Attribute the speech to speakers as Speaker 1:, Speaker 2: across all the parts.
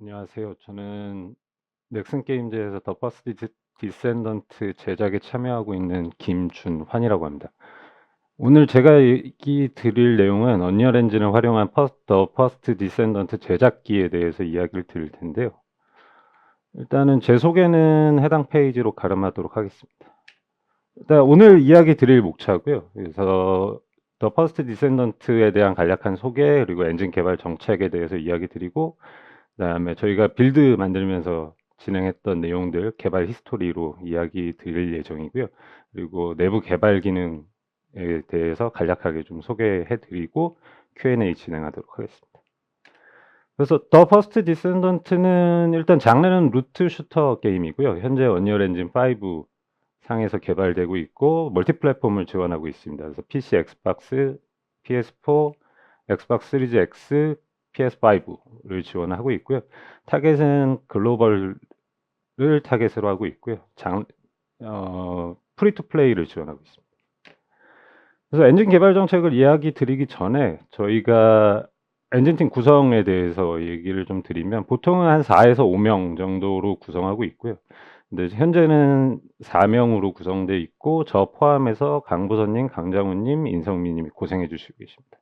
Speaker 1: 안녕하세요. 저는 넥슨 게임즈에서 더 퍼스트 디센던트 제작에 참여하고 있는 김준환이라고 합니다. 오늘 제가 얘기 드릴 내용은 언리얼 엔진을 활용한 더 퍼스트 디센던트 제작기에 대해서 이야기를 드릴 텐데요. 일단은 제 소개는 해당 페이지로 가름하도록 하겠습니다. 일단 오늘 이야기 드릴 목차고요. 그래서 더 퍼스트 디센던트에 대한 간략한 소개, 그리고 엔진 개발 정책에 대해서 이야기 드리고, 그다음에 저희가 빌드 만들면서 진행했던 내용들 개발 히스토리로 이야기 드릴 예정이고요. 그리고 내부 개발 기능에 대해서 간략하게 좀 소개해 드리고 Q&A 진행하도록 하겠습니다. 그래서 더 퍼스트 디센던트는 일단 장르는 루트 슈터 게임이고요. 현재 언리얼 엔진 5 상에서 개발되고 있고 멀티 플랫폼을 지원하고 있습니다. 그래서 PC, 엑스박스, PS4, 엑스박스 시리즈 X, PS5를 지원하고 있고요. 타겟은 글로벌을 타겟으로 하고 있고요. 프리 투 플레이를 지원하고 있습니다. 그래서 엔진 개발 정책을 이야기 드리기 전에 저희가 엔진팀 구성에 대해서 얘기를 좀 드리면 보통은 한 4에서 5명 정도로 구성하고 있고요. 근데 현재는 4명으로 구성되어 있고 저 포함해서 강부선님, 강장훈님, 인성민님이 고생해 주시고 계십니다.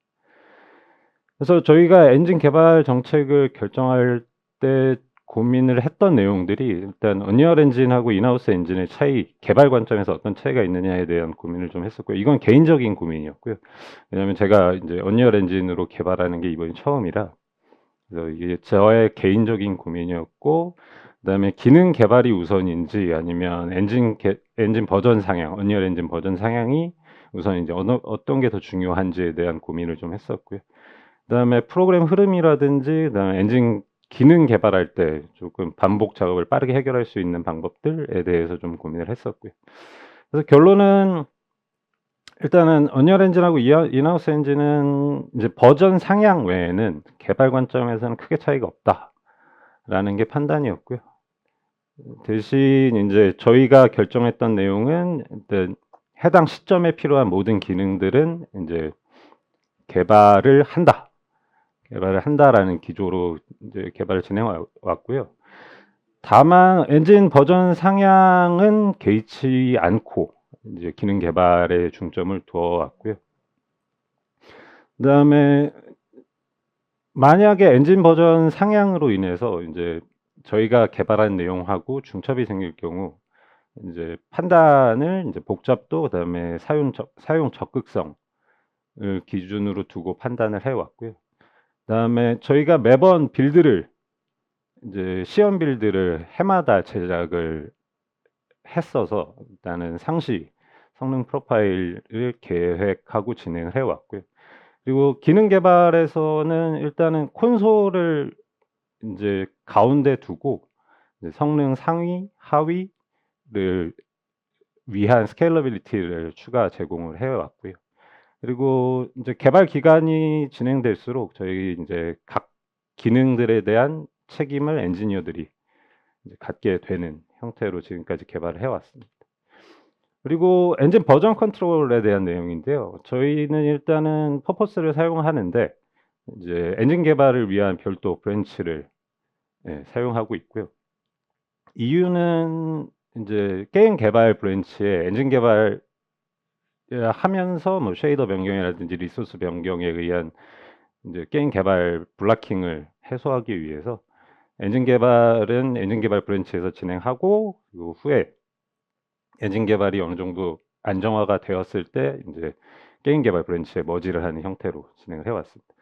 Speaker 1: 그래서 저희가 엔진 개발 정책을 결정할 때 고민을 했던 내용들이 일단 언리얼 엔진하고 인하우스 엔진의 차이, 개발 관점에서 어떤 차이가 있느냐에 대한 고민을 좀 했었고요. 이건 개인적인 고민이었고요. 왜냐하면 제가 이제 언리얼 엔진으로 개발하는 게 이번이 처음이라 그래서 이게 저의 개인적인 고민이었고, 그다음에 기능 개발이 우선인지 아니면 엔진 버전 상향, 언리얼 엔진 버전 상향이 우선인지 어떤 게 더 중요한지에 대한 고민을 좀 했었고요. 그다음에 프로그램 흐름이라든지 그다음에 엔진 기능 개발할 때 조금 반복 작업을 빠르게 해결할 수 있는 방법들에 대해서 좀 고민을 했었고요. 그래서 결론은 일단은 언리얼 엔진하고 인하우스 엔진은 이제 버전 상향 외에는 개발 관점에서는 크게 차이가 없다라는 게 판단이었고요. 대신 인제 저희가 결정했던 내용은 일단 해당 시점에 필요한 모든 기능들은 인제 개발을 한다라는 기조로 이제 개발을 진행해 왔고요. 다만 엔진 버전 상향은 개의치 않고 이제 기능 개발에 중점을 두어 왔고요. 그다음에 만약에 엔진 버전 상향으로 인해서 인제 저희가 개발한 내용하고 중첩이 생길 경우 인제 판단을 인제 복잡도 그다음에 사용 적극성을 기준으로 두고 판단을 해 왔고요. 그다음에 저희가 매번 빌드를 인제 시험 빌드를 해마다 제작을 했어서 일단은 상시 성능 프로파일을 계획하고 진행을 해 왔고요. 그리고 기능 개발에서는 일단은 콘솔을 인제 가운데 두고 이제 성능 상위, 하위를 위한 스케일러빌리티를 추가 제공을 해 왔고요. 그리고 인제 개발 기간이 진행될수록 저희 인제 각 기능들에 대한 책임을 엔지니어들이 이제 갖게 되는 형태로 지금까지 개발을 해 왔습니다. 그리고 엔진 버전 컨트롤에 대한 내용인데요. 저희는 일단은 퍼포스를 사용하는데 이제 엔진 개발을 위한 별도 브랜치를 사용하고 있고요. 이유는 인제 게임 개발 브랜치에 엔진 개발 하면서 뭐 쉐이더 변경이라든지 리소스 변경에 의한 인제 게임 개발 블락킹을 해소하기 위해서 엔진 개발은 엔진 개발 브랜치에서 진행하고 그리고 후에 엔진 개발이 어느 정도 안정화가 되었을 때 인제 게임 개발 브랜치에 머지를 하는 형태로 진행을 해 왔습니다.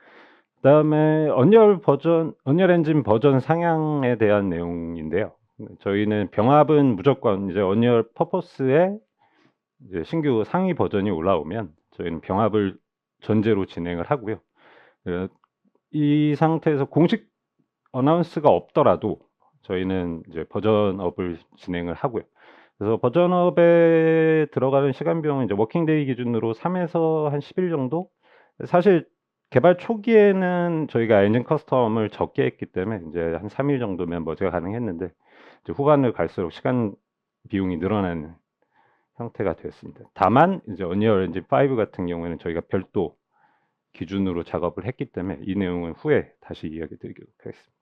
Speaker 1: 그다음에 언리얼 엔진 버전 상향에 대한 내용인데요. 저희는 병합은 무조건 이제 언리얼 퍼포스에 이제 신규 상위 버전이 올라오면 저희는 병합을 전제로 진행을 하고요. 이 상태에서 공식 어나운스가 없더라도 저희는 이제 버전업을 진행을 하고요. 그래서 버전업에 들어가는 시간 비용은 이제 워킹 데이 기준으로 3 에서 한 10일 정도? 사실 개발 초기에는 저희가 엔진 커스텀을 적게 했기 때문에 인제 한 3일 정도면 머지가 가능했는데 이제 후반을 갈수록 시간 비용이 늘어나는 형태가 됐습니다. 다만 이제 언리얼 엔진 5 같은 경우에는 저희가 별도 기준으로 작업을 했기 때문에 이 내용은 후에 다시 이야기 드리도록 하겠습니다.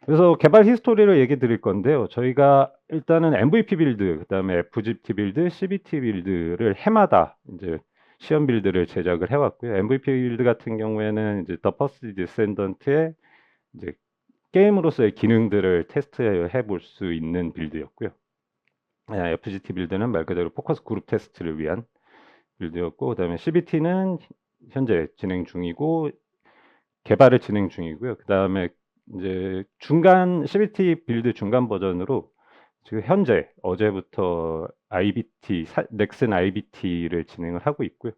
Speaker 1: 그래서 개발 히스토리를 얘기 드릴 건데요. 저희가 일단은 MVP 빌드, 그다음에 FGT 빌드, CBT 빌드를 해마다 이제 시험 빌드를 제작을 해왔고요. MVP 빌드 같은 경우에는 이제 더 퍼스트 디센던트의 이제 게임으로서의 기능들을 테스트해 볼 수 있는 빌드였고요. FGT 빌드는 말 그대로 포커스 그룹 테스트를 위한 빌드였고, 그다음에 CBT는 현재 진행 중이고 개발을 진행 중이고요. 그다음에 이제 중간 CBT 빌드 중간 버전으로 지금 현재 어제부터 넥슨 IBT를 진행을 하고 있고요.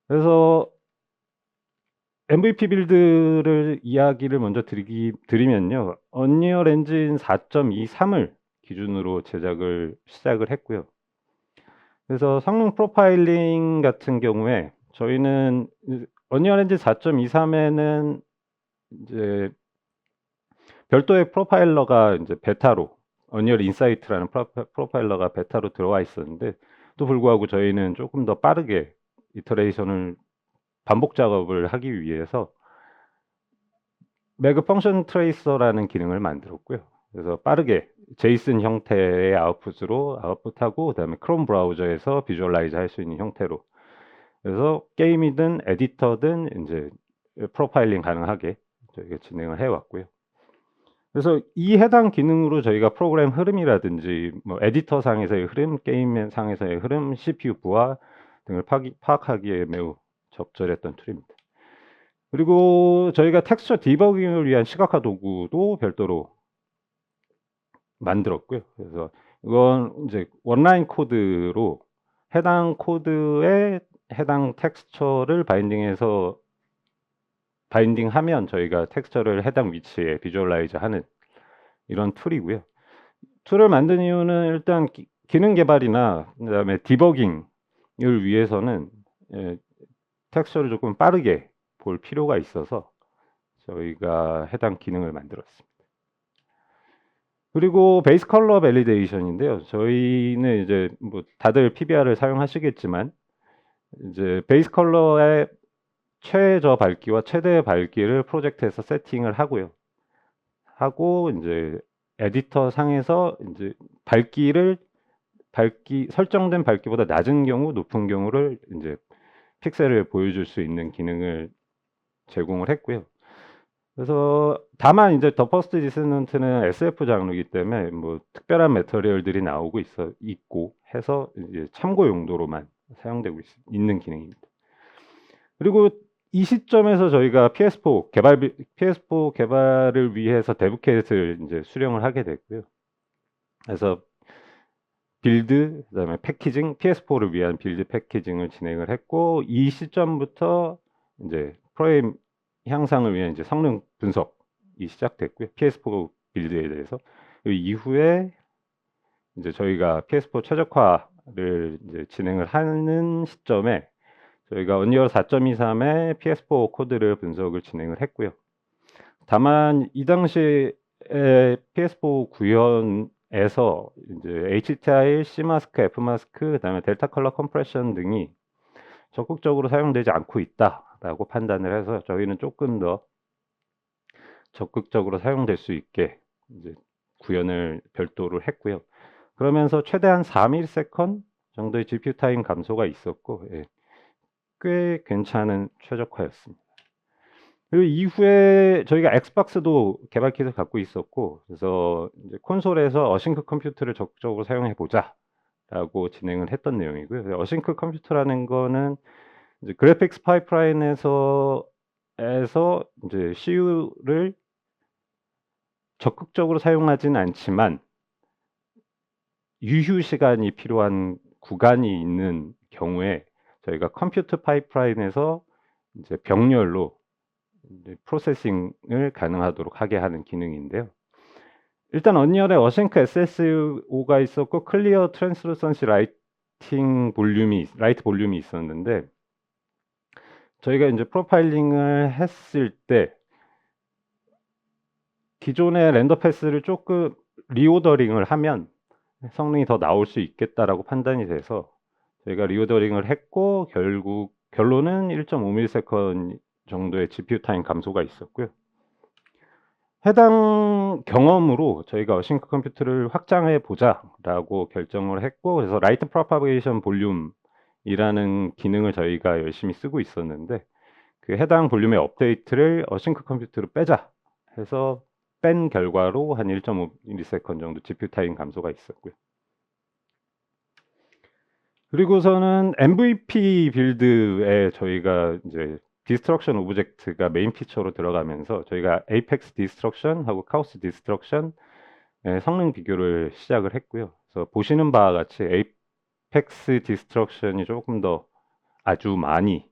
Speaker 1: 그래서 MVP 빌드를 이야기를 먼저 드리면요. 언리얼 엔진 4.23을 기준으로 제작을 시작을 했고요. 그래서 성능 프로파일링 같은 경우에 저희는 언리얼 엔진 4.23에는 이제 별도의 프로파일러가 이제 베타로 언리얼 인사이트라는 프로파일러가 베타로 들어와 있었는데 또 불구하고 저희는 조금 더 빠르게 이터레이션을 반복 작업을 하기 위해서 매그 펑션 트레이서라는 기능을 만들었고요. 그래서 빠르게 제이슨 형태의 아웃풋으로 아웃풋하고 그다음에 크롬 브라우저에서 비주얼라이즈 할 수 있는 형태로 그래서 게임이든 에디터든 이제 프로파일링 가능하게 저희가 진행을 해왔고요. 그래서 이 해당 기능으로 저희가 프로그램 흐름이라든지 뭐 에디터 상에서의 흐름, 게임 상에서의 흐름, CPU 부하 등을 파악하기에 매우 적절했던 툴입니다. 그리고 저희가 텍스처 디버깅을 위한 시각화 도구도 별도로 만들었고요. 그래서 이건 이제 원라인 코드로 해당 코드에 해당 텍스처를 바인딩하면 저희가 텍스처를 해당 위치에 비주얼라이즈 하는 이런 툴이고요. 툴을 만든 이유는 일단 기능 개발이나 그다음에 디버깅을 위해서는 텍스처를 조금 빠르게 볼 필요가 있어서 저희가 해당 기능을 만들었습니다. 그리고 베이스 컬러 밸리데이션인데요. 저희는 이제 뭐 다들 PBR을 사용하시겠지만 이제 베이스 컬러의 최저 밝기와 최대 밝기를 프로젝트에서 세팅을 하고요. 하고 이제 에디터 상에서 이제 설정된 밝기보다 낮은 경우, 높은 경우를 이제 픽셀을 보여줄 수 있는 기능을 제공을 했고요. 그래서 다만 이제 더 퍼스트 디센던트는 SF 장르이기 때문에 뭐 특별한 매터리얼들이 나오고 있고 해서 이제 참고 용도로만 사용되고 있는 기능입니다. 그리고 이 시점에서 저희가 PS4 개발을 위해서 데브캣을 이제 수령을 하게 됐고요. 그래서 빌드, 그다음에 패키징, PS4를 위한 빌드 패키징을 진행을 했고 이 시점부터 이제 프레임 향상을 위한 이제 성능 분석이 시작됐고요. PS4 빌드에 대해서 이후에 이제 저희가 PS4 최적화를 이제 진행을 하는 시점에 저희가 언리얼 4.23의 PS4 코드를 분석을 진행을 했고요. 다만 이 당시에 PS4 구현에서 이제 HTI, C마스크, F마스크, 그다음에 델타 컬러 컴프레션 등이 적극적으로 사용되지 않고 있다라고 판단을 해서 저희는 조금 더 적극적으로 사용될 수 있게 이제 구현을 별도로 했고요. 그러면서 최대한 4ms 정도의 GPU 타임 감소가 있었고 꽤 괜찮은 최적화였습니다. 그리고 이후에 저희가 엑스박스도 개발킷을 갖고 있었고 그래서 이제 콘솔에서 어싱크 컴퓨터를 적극적으로 사용해 보자라고 진행을 했던 내용이고요. 어싱크 컴퓨터라는 거는 이제 그래픽스 파이프라인에서 이제 CU를 적극적으로 사용하진 않지만 유휴 시간이 필요한 구간이 있는 경우에 저희가 컴퓨터 파이프라인에서 이제 병렬로 이제 프로세싱을 가능하도록 하게 하는 기능인데요. 일단 언리얼에 어싱크 SSO가 있었고 클리어 트랜스루선시 라이트 볼륨이 있었는데 저희가 이제 프로파일링을 했을 때 기존의 렌더 패스를 조금 리오더링을 하면 성능이 더 나올 수 있겠다라고 판단이 돼서 저희가 리오더링을 했고 결국 결론은 1.5ms 정도의 GPU 타임 감소가 있었고요. 해당 경험으로 저희가 어싱크 컴퓨터를 확장해 보자라고 결정을 했고, 그래서 라이트 프로파게이션 볼륨이라는 기능을 저희가 열심히 쓰고 있었는데, 그 해당 볼륨의 업데이트를 어싱크 컴퓨터로 빼자 해서 뺀 결과로 한 1.5ms 정도 GPU 타임 감소가 있었고요. 그리고서는 MVP 빌드에 저희가 이제 디스트럭션 오브젝트가 메인 피처로 들어가면서 저희가 에이펙스 디스트럭션하고 카오스 디스트럭션의 성능 비교를 시작을 했고요. 그래서 보시는 바와 같이 에이펙스 디스트럭션이 조금 더 아주 많이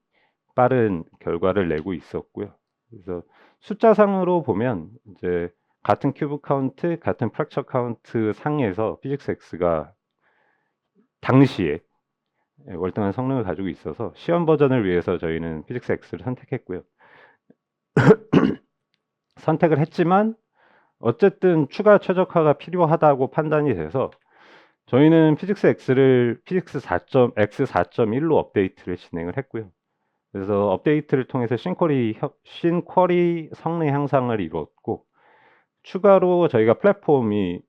Speaker 1: 빠른 결과를 내고 있었고요. 그래서 숫자상으로 보면 이제 같은 큐브 카운트, 같은 프랙처 카운트 상에서 피직스 X가 당시에 월등한 성능을 가지고 있어서 시험 버전을 위해서 저희는 피직스 X를 선택했고요. 선택을 했지만 어쨌든 추가 최적화가 필요하다고 판단이 돼서 저희는 피직스 X를 피직스 X 4.1로 업데이트를 진행을 했고요. 그래서 업데이트를 통해서 신쿼리 성능 향상을 이뤘고, 추가로 저희가 플랫폼이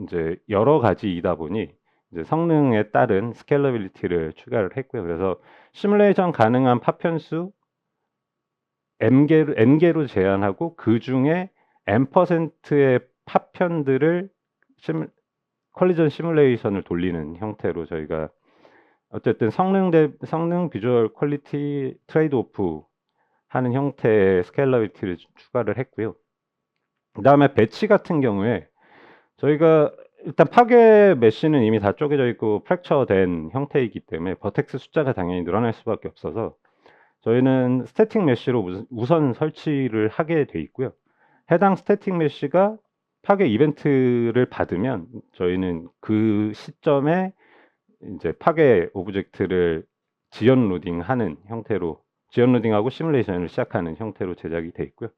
Speaker 1: 이제 여러 가지이다 보니 이제 성능에 따른 스케일러빌리티를 추가를 했고요. 그래서 시뮬레이션 가능한 파편수 n개로 제한하고 그 중에 n%의 파편들을 컬리전 시뮬레이션을 돌리는 형태로 저희가 어쨌든 성능 비주얼 퀄리티 트레이드 오프 하는 형태의 스케일러빌리티를 추가를 했고요. 그 다음에 배치 같은 경우에 저희가 일단 파괴 메쉬는 이미 다 쪼개져 있고 프랙처 된 형태이기 때문에 버텍스 숫자가 당연히 늘어날 수밖에 없어서 저희는 스태틱 메쉬로 우선 설치를 하게 돼 있고요. 해당 스태틱 메쉬가 파괴 이벤트를 받으면 저희는 그 시점에 이제 파괴 오브젝트를 지연 로딩하는 형태로, 지연 로딩하고 시뮬레이션을 시작하는 형태로 제작이 돼 있고요.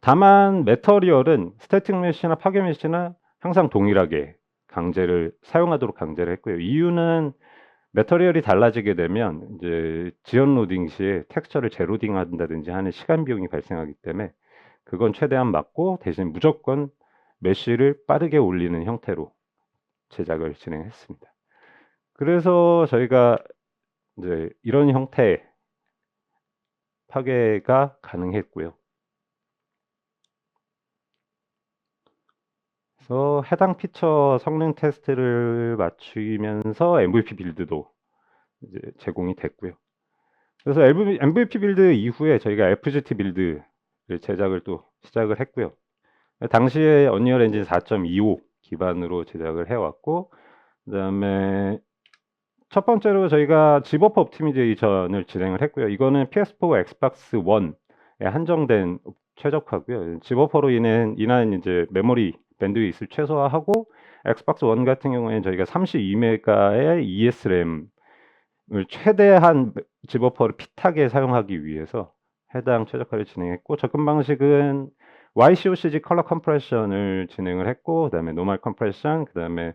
Speaker 1: 다만 매터리얼은 스태틱 메쉬나 파괴 메쉬나 항상 동일하게 사용하도록 강제를 했고요. 이유는 매터리얼이 달라지게 되면 이제 지연 로딩 시에 텍스처를 재로딩 한다든지 하는 시간 비용이 발생하기 때문에 그건 최대한 막고 대신 무조건 메쉬를 빠르게 올리는 형태로 제작을 진행했습니다. 그래서 저희가 이제 이런 형태의 파괴가 가능했고요. 그래서 해당 피처 성능 테스트를 마치면서 MVP 빌드도 이제 제공이 됐고요. 그래서 MVP 빌드 이후에 저희가 FGT 빌드를 제작을 또 시작을 했고요. 당시에 언리얼 엔진 4.25 기반으로 제작을 해왔고, 그다음에 첫 번째로 저희가 집버퍼 옵티미제이션을 진행을 했고요. 이거는 PS4, 엑스박스 1에 한정된 최적화고요. 집버퍼로 인한 이제 메모리 밴드위스를 최소화하고, 엑스박스 1 같은 경우에는 저희가 32메가의 ESRAM을 최대한 집버퍼를 핏하게 사용하기 위해서 해당 최적화를 진행했고, 접근 방식은 YCOCG 컬러 컴프레션을 진행을 했고, 그다음에 노멀 컴프레션, 그다음에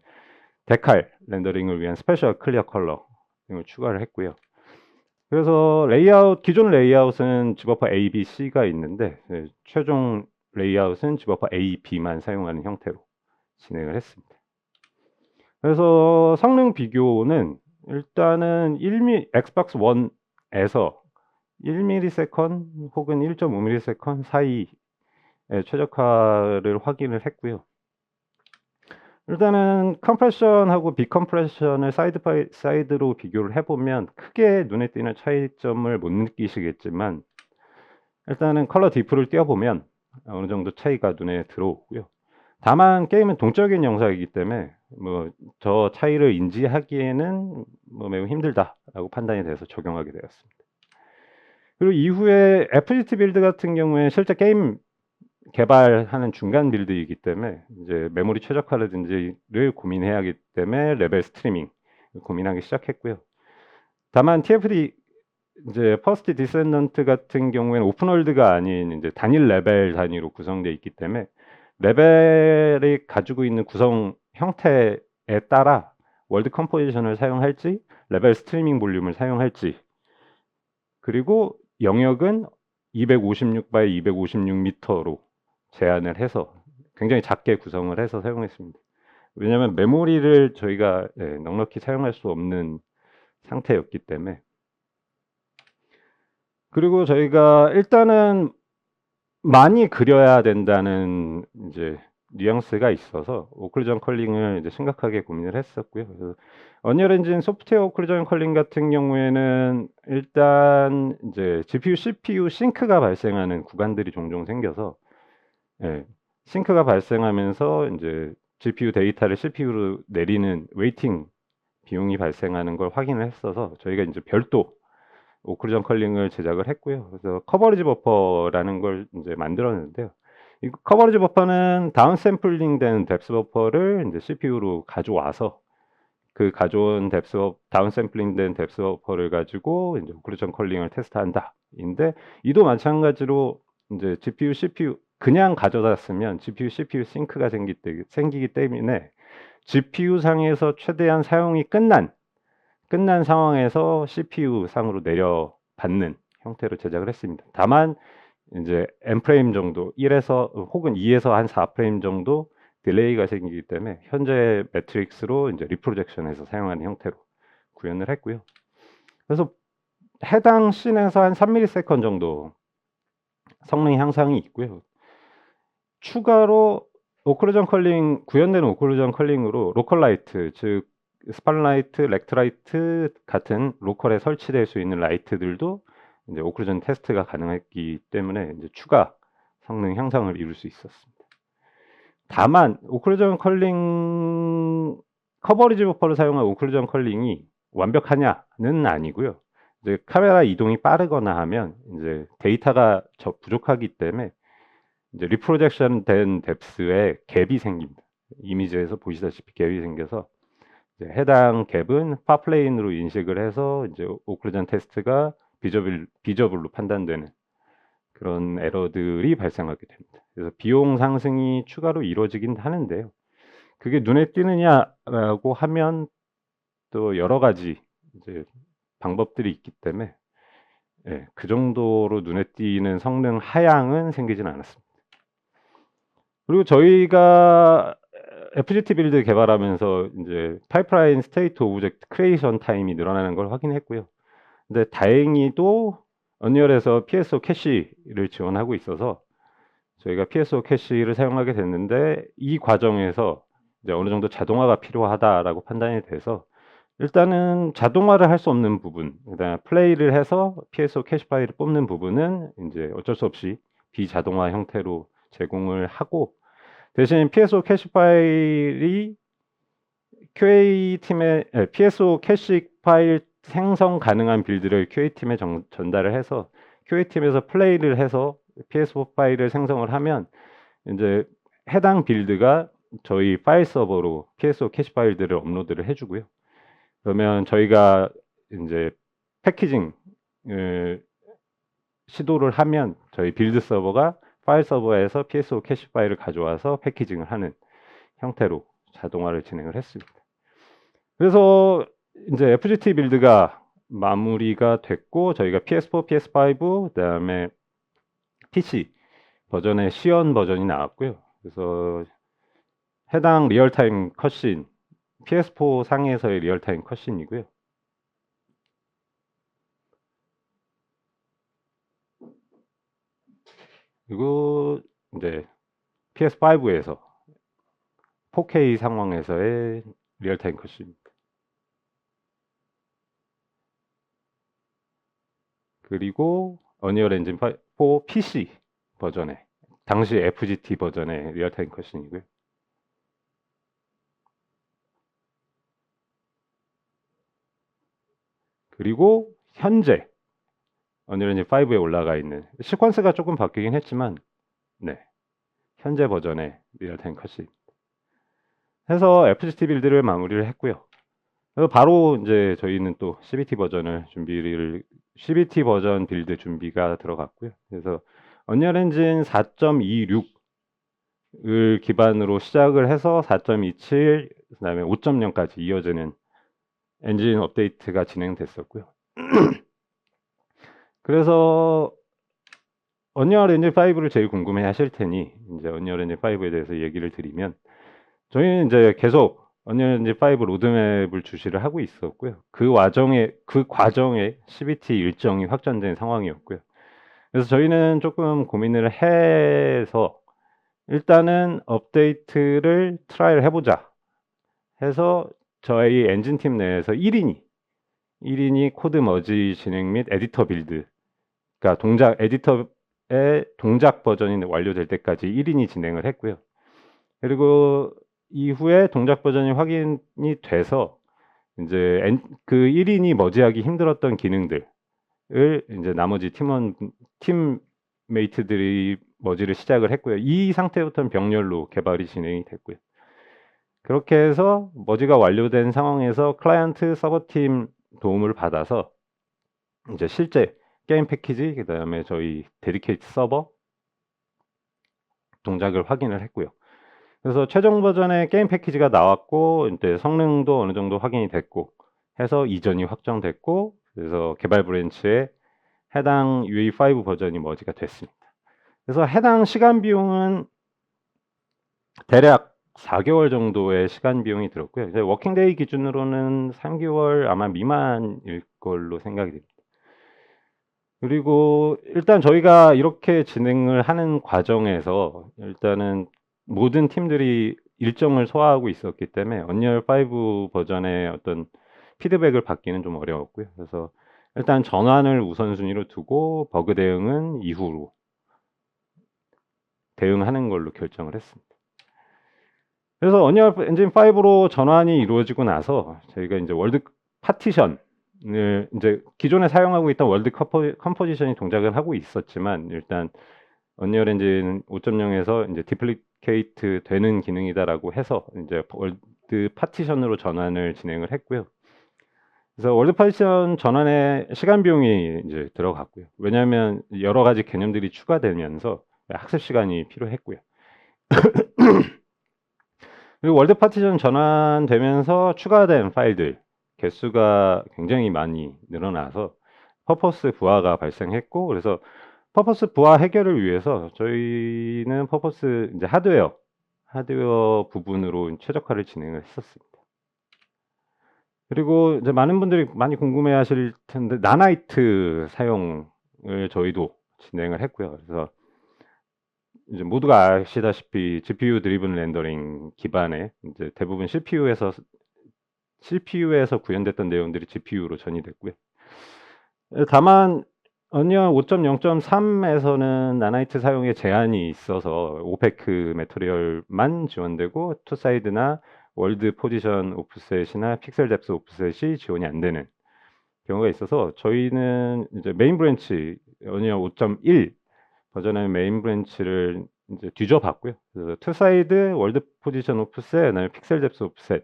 Speaker 1: 데칼 렌더링을 위한 스페셜 클리어 컬러 등을 추가를 했고요. 그래서 기존 레이아웃은 집버퍼 A, B, C가 있는데 최종 레이아웃은 집버퍼 A, B만 사용하는 형태로 진행을 했습니다. 그래서 성능 비교는 일단은 엑스박스 1에서 1ms 혹은 1.5ms 사이의 최적화를 확인을 했고요. 일단은 컴프레션하고 비컴프레션을 사이드 바이 사이드로 비교를 해보면 크게 눈에 띄는 차이점을 못 느끼시겠지만, 일단은 컬러 디프를 띄워보면 어느 정도 차이가 눈에 들어오고요. 다만 게임은 동적인 영상이기 때문에 저 차이를 인지하기에는 매우 힘들다라고 판단이 돼서 적용하게 되었습니다. 그리고 이후에 FGT 빌드 같은 경우에 실제 게임 개발하는 중간 빌드이기 때문에 이제 메모리 최적화라든지를 고민해야 하기 때문에 레벨 스트리밍 고민하기 시작했고요. 다만 TFD 이제 퍼스트 디센던트 같은 경우에는 오픈월드가 아닌 이제 단일 레벨 단위로 구성되어 있기 때문에 레벨이 가지고 있는 구성 형태에 따라 월드 컴포지션을 사용할지 레벨 스트리밍 볼륨을 사용할지, 그리고 영역은 256 by 256m로 제한을 해서 굉장히 작게 구성을 해서 사용했습니다. 왜냐하면 메모리를 저희가 넉넉히 사용할 수 없는 상태였기 때문에. 그리고 저희가 일단은 많이 그려야 된다는 이제 뉘앙스가 있어서 오클루전 컬링을 이제 심각하게 고민을 했었고요. 그래서 언리얼 엔진 소프트웨어 오클루전 컬링 같은 경우에는 일단 이제 GPU, CPU 싱크가 발생하는 구간들이 종종 생겨서 싱크가 발생하면서 이제 GPU 데이터를 CPU로 내리는 웨이팅 비용이 발생하는 걸 확인을 했어서 저희가 이제 별도 오클루전 컬링을 제작을 했고요. 그래서 커버리지 버퍼라는 걸 이제 만들었는데요. 이 커버리지 버퍼는 다운 샘플링 된 뎁스 버퍼를 이제 CPU로 가져와서 그 가져온 다운 샘플링 된 뎁스 버퍼를 가지고 이제 오클루전 컬링을 테스트한다. 인데 이도 마찬가지로 이제 GPU, CPU 그냥 가져다 쓰면 GPU, CPU 싱크가 생기기 때문에 GPU 상에서 최대한 사용이 끝난 상황에서 CPU 상으로 내려받는 형태로 제작을 했습니다. 다만 이제 n 프레임 정도 1에서 혹은 2에서 한 4프레임 정도 딜레이가 생기기 때문에 현재 매트릭스로 이제 리프로젝션에서 사용하는 형태로 구현을 했고요. 그래서 해당 씬에서 한 3ms 정도 성능 향상이 있고요. 추가로 오클루전 컬링 구현되는 오클루전 컬링으로 로컬 라이트, 즉 스팟라이트, 렉트라이트 같은 로컬에 설치될 수 있는 라이트들도 이제 오클루전 테스트가 가능했기 때문에 이제 추가 성능 향상을 이룰 수 있었습니다. 다만 오클루전 컬링 커버리지 버퍼를 사용한 오클루전 컬링이 완벽하냐는 아니고요. 이제 카메라 이동이 빠르거나 하면 이제 데이터가 부족하기 때문에 이제 리프로젝션 된 뎁스에 갭이 생깁니다. 이미지에서 보시다시피 갭이 생겨서 이제 해당 갭은 파플레인으로 인식을 해서 이제 오클루전 테스트가 비저블로 판단되는 그런 에러들이 발생하게 됩니다. 그래서 비용 상승이 추가로 이루어지긴 하는데요. 그게 눈에 띄느냐라고 하면 또 여러 가지 이제 방법들이 있기 때문에 그 정도로 눈에 띄는 성능 하향은 생기진 않았습니다. 그리고 저희가 FGT 빌드 개발하면서 이제 파이프라인 스테이트 오브젝트 크리에이션 타임이 늘어나는 걸 확인했고요. 근데 다행히도 언리얼에서 PSO 캐시를 지원하고 있어서 저희가 PSO 캐시를 사용하게 됐는데 이 과정에서 이제 어느 정도 자동화가 필요하다라고 판단이 돼서 일단은 자동화를 할 수 없는 부분, 그다음에 플레이를 해서 PSO 캐시 파일을 뽑는 부분은 이제 어쩔 수 없이 비자동화 형태로 제공을 하고 대신 PSO 캐시 파일이 QA팀에 PSO 캐시 파일 생성 가능한 빌드를 QA팀에 전달을 해서 QA팀에서 플레이를 해서 PSO 파일을 생성을 하면 이제 해당 빌드가 저희 파일 서버로 PSO 캐시 파일들을 업로드를 해주고요. 그러면 저희가 이제 패키징을 시도를 하면 저희 빌드 서버가 파일 서버에서 PSO 캐시 파일을 가져와서 패키징을 하는 형태로 자동화를 진행을 했습니다. 그래서 이제 FGT 빌드가 마무리가 됐고 저희가 PS4, PS5 그다음에 PC 버전의 시연 버전이 나왔고요. 그래서 해당 리얼타임 컷신 PS4 상에서의 리얼타임 컷신이고요. 그리고 이제 PS5에서 4K 상황에서의 리얼타임 컷신입니다. 그리고 언리얼 엔진 4 PC 버전의 당시 FGT 버전의 리얼타임 컷신이고요. 그리고 현재 언리얼 엔진 5에 올라가 있는 시퀀스가 조금 바뀌긴 했지만 현재 버전의 리얼타임 컷신 해서 FGT 빌드를 마무리를 했고요. 그래서 바로 이제 저희는 또 CBT 버전 빌드 준비가 들어갔고요. 그래서 언리얼 엔진 4.26을 기반으로 시작을 해서 4.27 그다음에 5.0까지 이어지는 엔진 업데이트가 진행됐었고요. 그래서 언리얼 엔진 5를 제일 궁금해 하실 테니 이제 언리얼 엔진 5에 대해서 얘기를 드리면 저희는 이제 계속 언리얼 엔진 5 로드맵을 주시를 하고 있었고요. 그 과정에 CBT 일정이 확정된 상황이었고요. 그래서 저희는 조금 고민을 해서 일단은 업데이트를 트라이를 해보자 해서 저희 엔진팀 내에서 1인이 코드 머지 진행 및 에디터 빌드, 그러니까 에디터의 동작 버전이 완료될 때까지 1인이 진행을 했고요. 그리고 이후에 동작 버전이 확인이 돼서 이제 그 1인이 머지하기 힘들었던 기능들을 이제 나머지 팀메이트들이 머지를 시작을 했고요. 이 상태부터는 병렬로 개발이 진행이 됐고요. 그렇게 해서 머지가 완료된 상황에서 클라이언트 서버팀 도움을 받아서 이제 실제 게임 패키지, 그 다음에 저희 데디케이트 서버 동작을 확인을 했고요. 그래서 최종 버전의 게임 패키지가 나왔고, 이제 성능도 어느 정도 확인이 됐고, 해서 이전이 확정됐고, 그래서 개발 브랜치에 해당 UE5 버전이 머지가 됐습니다. 그래서 해당 시간 비용은 대략 4개월 정도의 시간 비용이 들었고요. 이제 워킹데이 기준으로는 3개월 아마 미만일 걸로 생각이 됩니다. 그리고 일단 저희가 이렇게 진행을 하는 과정에서 일단은 모든 팀들이 일정을 소화하고 있었기 때문에 언리얼 5 버전의 어떤 피드백을 받기는 좀 어려웠고요. 그래서 일단 전환을 우선순위로 두고 버그 대응은 이후로 대응하는 걸로 결정을 했습니다. 그래서 언리얼 엔진 5로 전환이 이루어지고 나서 저희가 이제 월드 파티션을 이제 기존에 사용하고 있던 월드 컴포지션이 동작을 하고 있었지만 일단 언리얼 엔진 5.0에서 이제 디플리케이트 되는 기능이다라고 해서 이제 월드 파티션으로 전환을 진행을 했고요. 그래서 월드 파티션 전환에 시간 비용이 이제 들어갔고요. 왜냐하면 여러 가지 개념들이 추가되면서 학습 시간이 필요했고요. 그리고 월드 파티션 전환되면서 추가된 파일들 개수가 굉장히 많이 늘어나서 퍼포스 부하가 발생했고, 그래서 퍼포스 부하 해결을 위해서 저희는 퍼포스 이제 하드웨어 부분으로 최적화를 진행을 했었습니다. 그리고 이제 많은 분들이 많이 궁금해하실 텐데 나나이트 사용을 저희도 진행을 했고요. 그래서 이제 모두가 아시다시피 GPU 드리븐 렌더링 기반의 이제 대부분 CPU에서 구현됐던 내용들이 GPU로 전이됐고요. 다만 언리얼 5.0.3에서는 나나이트 사용에 제한이 있어서 오페크 매터리얼만 지원되고 투사이드나 월드 포지션 오프셋이나 픽셀 뎁스 오프셋이 지원이 안 되는 경우가 있어서 저희는 이제 메인 브랜치 언리얼 5.1 버전의 메인 브랜치를 이제 뒤져봤고요. 그래서 투사이드, 월드 포지션 오프셋, 그다음에 픽셀 뎁스 오프셋,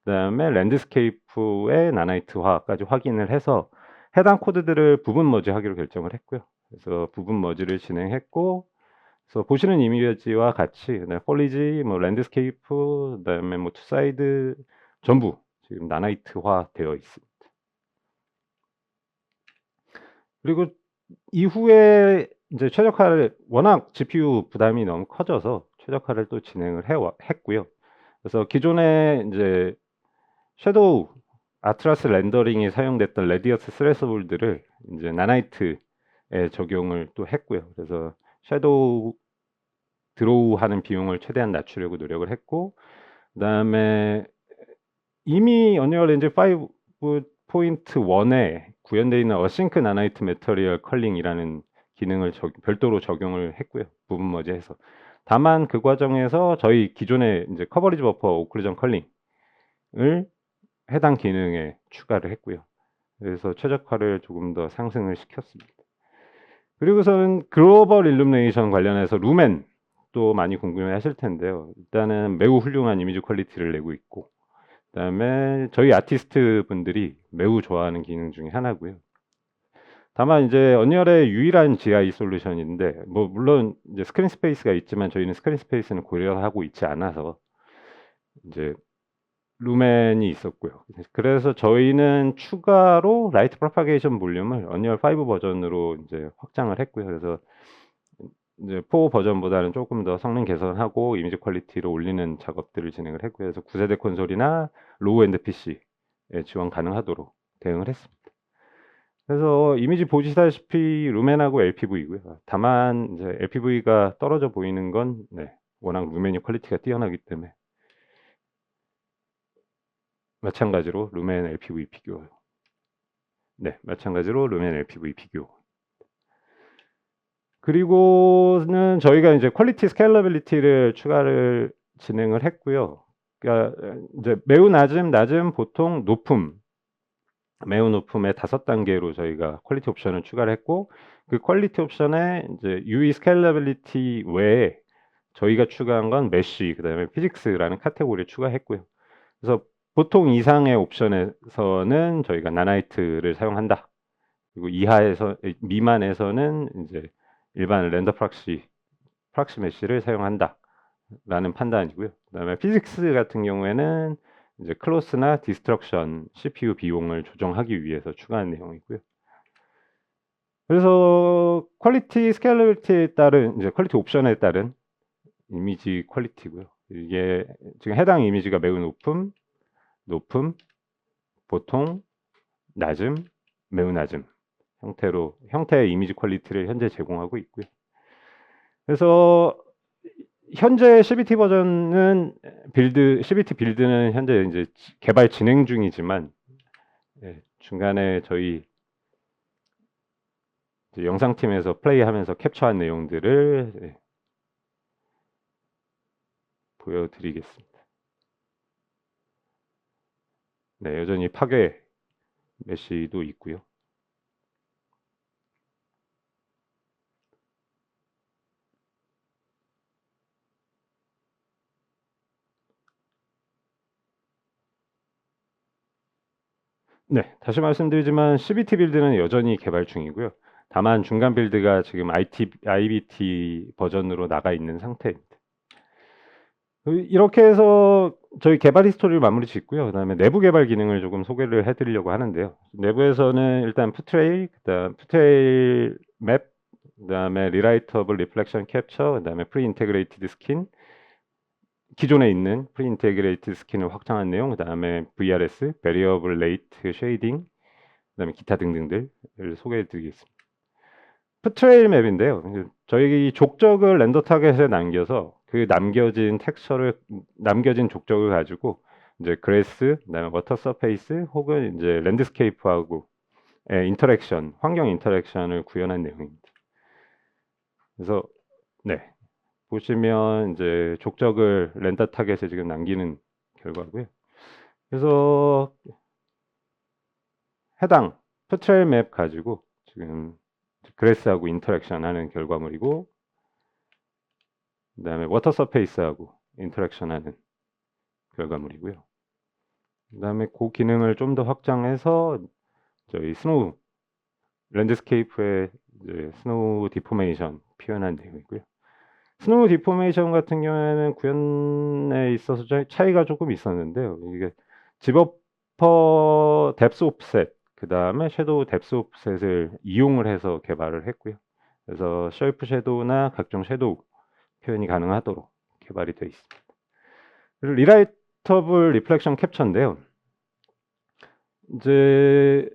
Speaker 1: 그다음에 랜드스케이프의 나나이트화까지 확인을 해서 해당 코드들을 부분 머지하기로 결정을 했고요. 그래서 부분 머지를 진행했고, 그래서 보시는 이미지와 같이 폴리지, 뭐 랜드스케이프, 그다음에 뭐 투사이드 전부 지금 나나이트화 되어 있습니다. 그리고 이후에 이제 최적화를 워낙 GPU 부담이 너무 커져서 최적화를 또 진행을 했고요. 그래서 기존에 이제 섀도우 아트라스 렌더링이 사용됐던 레디어스 스레스홀드를 이제 나나이트에 적용을 또 했고요. 그래서 섀도우 드로우하는 비용을 최대한 낮추려고 노력을 했고, 그다음에 이미 언리얼 엔진 5.1에 구현되어 있는 어싱크 나나이트 매터리얼 컬링이라는 기능을 별도로 적용을 했고요. 부분 머지해서. 다만 그 과정에서 저희 기존의 이제 커버리지 버퍼 오클루전 컬링을 해당 기능에 추가를 했고요. 그래서 최적화를 조금 더 상승을 시켰습니다. 그리고서는 글로벌 일루미네이션 관련해서 루멘 또 많이 궁금해 하실 텐데요. 일단은 매우 훌륭한 이미지 퀄리티를 내고 있고, 그다음에 저희 아티스트 분들이 매우 좋아하는 기능 중에 하나고요. 다만 이제 언리얼의 유일한 GI 솔루션인데, 뭐 물론 이제 스크린 스페이스가 있지만 저희는 스크린 스페이스는 고려하고 있지 않아서 이제 루멘이 있었고요. 그래서 저희는 추가로 라이트 프로파게이션 볼륨을 언리얼 5 버전으로 이제 확장을 했고요. 그래서 이제 4 버전보다는 조금 더 성능 개선하고 이미지 퀄리티를 올리는 작업들을 진행을 했고요. 그래서 9세대 콘솔이나 로우 엔드 PC에 지원 가능하도록 대응을 했습니다. 그래서 이미지 보시다시피 루멘하고 LPV고요. 다만 이제 LPV가 떨어져 보이는 건 워낙 루멘이 퀄리티가 뛰어나기 때문에 마찬가지로 루멘 LPV 비교. 마찬가지로 루멘 LPV 비교. 그리고는 저희가 이제 퀄리티 스케일러빌리티를 추가를 진행을 했고요. 그러니까 이제 매우 낮음, 보통 높음, 매우 높음의 5단계로 저희가 퀄리티 옵션을 추가를 했고, 그 퀄리티 옵션에 이제 UE 스케일러빌리티 외에 저희가 추가한 건 메쉬, 그다음에 피직스라는 카테고리를 추가했고요. 그래서 보통 이상의 옵션에서는 저희가 나나이트를 사용한다. 그리고 미만에서는 이제 일반 렌더 프락시 메쉬를 사용한다. 라는 판단이고요. 그다음에 피직스 같은 경우에는 이제 클로스나 디스트럭션 CPU 비용을 조정하기 위해서 추가한 내용이고요. 그래서 퀄리티 스케일러빌리티에 따른 이제 퀄리티 옵션에 따른 이미지 퀄리티고요. 이게 지금 해당 이미지가 매우 높음, 보통, 낮음, 매우 낮음 형태의 이미지 퀄리티를 현재 제공하고 있고요. 그래서 현재 CBT 버전은 CBT 빌드는 현재 이제 개발 진행 중이지만 중간에 저희 영상팀에서 플레이하면서 캡처한 내용들을 보여드리겠습니다. 여전히 파괴 메시도 있고요. 다시 말씀드리지만 CBT 빌드는 여전히 개발 중이고요. 다만 중간 빌드가 지금 IBT 버전으로 나가 있는 상태입니다. 이렇게 해서 저희 개발 히스토리를 마무리 짓고요. 그다음에 내부 개발 기능을 조금 소개를 해드리려고 하는데요. 내부에서는 일단 푸트레일 맵, 그다음에 리라이터블 리플렉션 캡처, 그다음에 프리 인테그레이티드 스킨, 기존에 있는 프리 인테그레이티드 스킨을 확장한 내용, 그다음에 VRS, 베리어블 레이트 쉐이딩, 그다음에 기타 등등들을 소개해드리겠습니다. 푸트레일 맵인데요. 저희 족적을 렌더 타겟에 남겨서 그 남겨진 족적을 가지고 이제 그래스, 그다음에 워터 서페이스 혹은 이제 랜드스케이프하고 환경 인터랙션을 구현한 내용입니다. 그래서 보시면 이제 족적을 렌더 타겟에 지금 남기는 결과고요. 그래서 해당 푸트레일 맵 가지고 지금 그래스하고 인터랙션 하는 결과물이고, 그다음에 워터 서페이스하고 인터랙션 하는 결과물이고요. 그다음에 그 기능을 좀 더 확장해서 저희 랜드스케이프의 스노우 디포메이션 표현한 내용이고요. 스노우 디포메이션 같은 경우에는 구현에 있어서 차이가 조금 있었는데요. 이게 집어퍼 뎁스 옵셋, 그다음에 섀도우 뎁스 옵셋을 이용을 해서 개발을 했고요. 그래서 쉐이프 섀도우나 각종 섀도우 표현이 가능하도록 개발이 되어 있습니다. 그리고 리라이터블 리플렉션 캡처인데요. 이제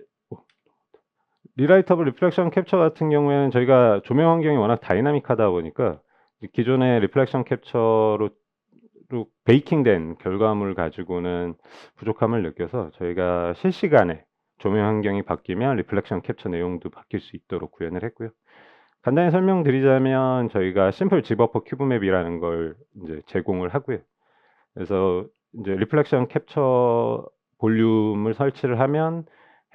Speaker 1: 리라이터블 리플렉션 캡처 같은 경우에는 저희가 조명 환경이 워낙 다이나믹하다 보니까 기존의 리플렉션 캡처로 베이킹된 결과물 가지고는 부족함을 느껴서 저희가 실시간에 조명 환경이 바뀌면 리플렉션 캡처 내용도 바뀔 수 있도록 구현을 했고요. 간단히 설명드리자면 저희가 심플 집어퍼 큐브맵이라는 걸 이제 제공을 하고요. 그래서 이제 리플렉션 캡처 볼륨을 설치를 하면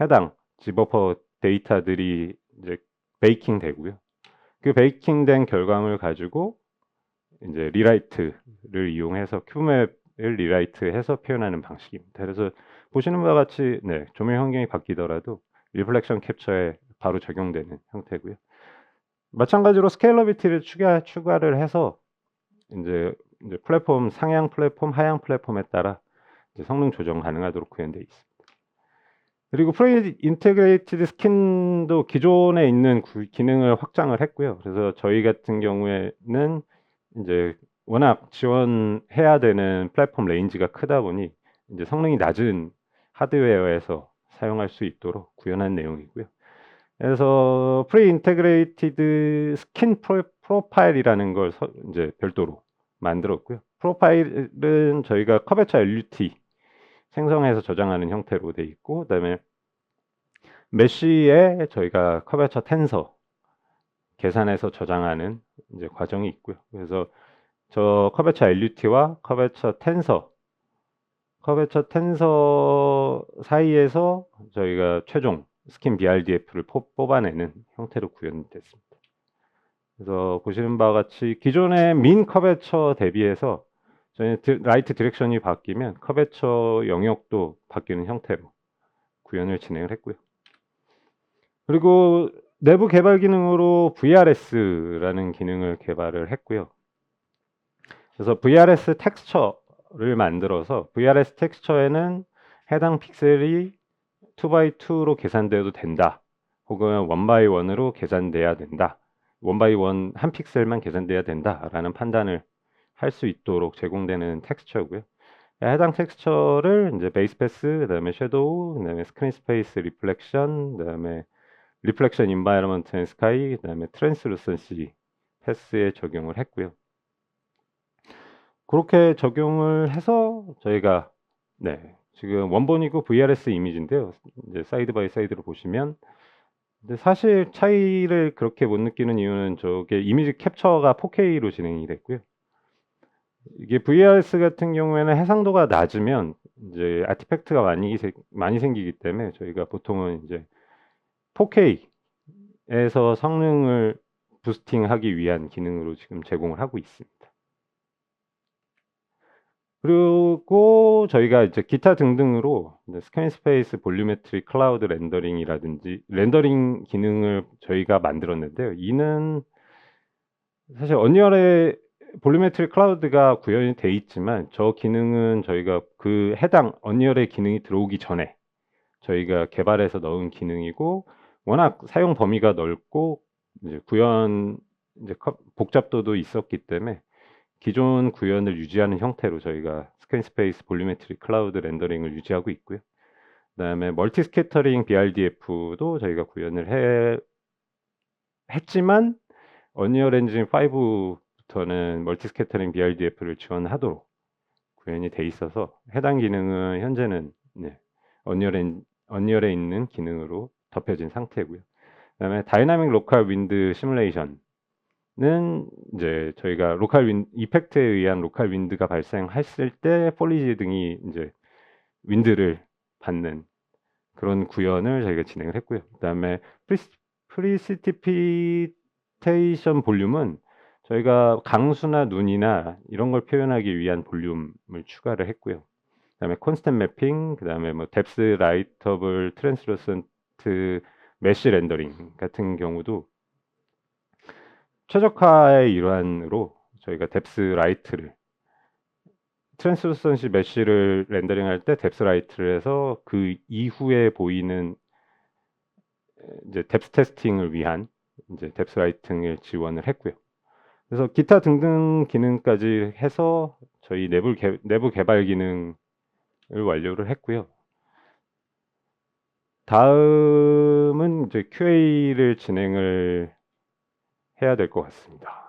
Speaker 1: 해당 집어퍼 데이터들이 이제 베이킹 되고요. 그 베이킹된 결과물 가지고 이제 리라이트를 이용해서 큐브맵을 리라이트해서 표현하는 방식입니다. 그래서 보시는 바와 같이 조명 환경이 바뀌더라도 리플렉션 캡처에 바로 적용되는 형태고요. 마찬가지로 스케일러비티를 추가를 해서 이제 플랫폼 상향 플랫폼, 하향 플랫폼에 따라 이제 성능 조정 가능하도록 구현되어 있습니다. 그리고 프리 인테그레이티드 스킨도 기존에 있는 기능을 확장을 했고요. 그래서 저희 같은 경우에는 이제 워낙 지원해야 되는 플랫폼 레인지가 크다 보니 이제 성능이 낮은 하드웨어에서 사용할 수 있도록 구현한 내용이고요. 그래서 프리 인테그레이티드 스킨 프로파일이라는 걸 이제 별도로 만들었고요. 프로파일은 저희가 커베처 LUT 생성해서 저장하는 형태로 돼 있고, 그다음에 메쉬에 저희가 커베처 텐서 계산해서 저장하는 이제 과정이 있고요. 그래서 저 커베처 LUT와 커베처 텐서 사이에서 저희가 최종 스킨 BRDF를 뽑아내는 형태로 구현됐습니다. 그래서 보시는 바와 같이 기존의 민 커베처 대비해서 저희 라이트 디렉션이 바뀌면 커베처 영역도 바뀌는 형태로 구현을 진행을 했고요. 그리고 내부 개발 기능으로 VRS라는 기능을 개발을 했고요. 그래서 VRS 텍스처를 만들어서 VRS 텍스처에는 해당 픽셀이 2x2로 계산되어도 된다. 혹은 1x1으로 계산돼야 된다. 1x1 한 픽셀만 계산돼야 된다라는 판단을 할 수 있도록 제공되는 텍스처고요. 해당 텍스처를 이제 베이스 패스, 그다음에 섀도우, 그다음에 스크린 스페이스 리플렉션, 그다음에 리플렉션 인바이러먼트 앤 스카이, 그다음에 트랜스루선시 패스에 적용을 했고요. 그렇게 적용을 해서 저희가 지금 원본이고 VRS 이미지인데요. 이제 사이드 바이 사이드로 보시면 근데 사실 차이를 그렇게 못 느끼는 이유는 저게 이미지 캡처가 4K로 진행이 됐고요. 이게 VRS 같은 경우에는 해상도가 낮으면 이제 아티팩트가 많이 생기기 때문에 저희가 보통은 이제 4K에서 성능을 부스팅하기 위한 기능으로 지금 제공을 하고 있습니다. 그리고 저희가 이제 기타 등등으로 스크린 스페이스 볼륨메트리 클라우드 렌더링이라든지 렌더링 기능을 저희가 만들었는데요. 이는 사실 언리얼에 볼륨메트리 클라우드가 구현이 돼 있지만 저 기능은 저희가 그 해당 언리얼의 기능이 들어오기 전에 저희가 개발해서 넣은 기능이고 워낙 사용 범위가 넓고 이제 구현 이제 복잡도도 있었기 때문에 기존 구현을 유지하는 형태로 저희가 스크린 스페이스 볼륨메트리 클라우드 렌더링을 유지하고 있고요. 그다음에 멀티 스캐터링 BRDF도 저희가 구현을 했지만 언리얼 엔진 5부터는 멀티 스캐터링 BRDF를 지원하도록 구현이 돼 있어서 해당 기능은 현재는 언리얼에 있는 기능으로 덮여진 상태고요. 그다음에 다이나믹 로컬 윈드 시뮬레이션 는 이제 저희가 이펙트에 의한 로컬 윈드가 발생했을 때 폴리지 등이 이제 윈드를 받는 그런 구현을 저희가 진행을 했고요. 그다음에 프리시티피테이션 볼륨은 저희가 강수나 눈이나 이런 걸 표현하기 위한 볼륨을 추가를 했고요. 그다음에 콘스턴트 매핑, 그다음에 뭐 뎁스 라이터블 트랜스루선트 메쉬 렌더링 같은 경우도 최적화의 일환으로 저희가 뎁스 라이트를 트랜스루선시 메쉬를 렌더링할 때 뎁스 라이트를 해서 그 이후에 보이는 이제 뎁스 테스팅을 위한 이제 뎁스 라이팅을 지원을 했고요. 그래서 기타 등등 기능까지 해서 저희 내부 개발 기능을 완료를 했고요. 다음은 이제 QA를 진행을 해야 될 것 같습니다.